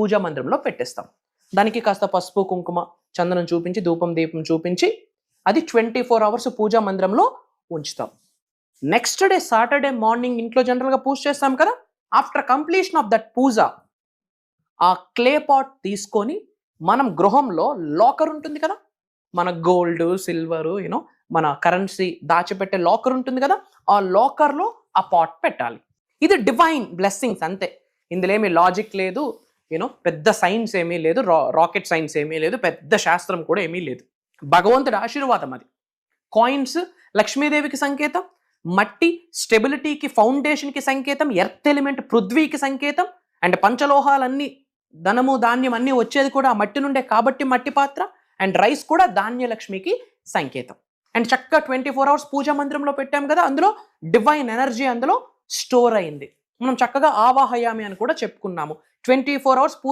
పూజా మందిరంలో పెట్టేస్తాం. దానికి కాస్త పసుపు కుంకుమ చందనం చూపించి ధూపం దీపం చూపించి అది 24 అవర్స్ పూజా మందిరంలో ఉంచుతాం. నెక్స్ట్ డే సాటర్డే మార్నింగ్ ఇంట్లో జనరల్గా పూజ చేస్తాం కదా. ఆఫ్టర్ కంప్లీషన్ ఆఫ్ దట్ పూజ ఆ క్లే పాట్ తీసుకొని మనం గృహంలో లాకర్ ఉంటుంది కదా, మన గోల్డ్ సిల్వర్ మన కరెన్సీ దాచిపెట్టే లాకర్ ఉంటుంది కదా, ఆ లాకర్లో ఆ పాట్ పెట్టాలి. ఇది డివైన్ బ్లెస్సింగ్స్ అంతే. ఇందులో ఏమీ లాజిక్ లేదు, పెద్ద సైన్స్ ఏమీ లేదు, రాకెట్ సైన్స్ ఏమీ లేదు, పెద్ద శాస్త్రం కూడా ఏమీ లేదు. భగవంతుడి ఆశీర్వాదం అది. కాయిన్స్ లక్ష్మీదేవికి సంకేతం, మట్టి స్టెబిలిటీకి ఫౌండేషన్కి సంకేతం, ఎర్త్ ఎలిమెంట్ పృథ్వీకి సంకేతం, అండ్ పంచలోహాలన్నీ ధనము ధాన్యం అన్నీ వచ్చేది కూడా ఆ మట్టి నుండే కాబట్టి మట్టి పాత్ర, అండ్ రైస్ కూడా ధాన్యలక్ష్మికి సంకేతం. అండ్ చక్కగా 24 అవర్స్ పూజా మందిరంలో పెట్టాం కదా, అందులో డివైన్ ఎనర్జీ అందులో స్టోర్ అయింది. మనం చక్కగా ఆవాహయామి అని కూడా చెప్పుకున్నాము. 24 అవర్స్ పూజ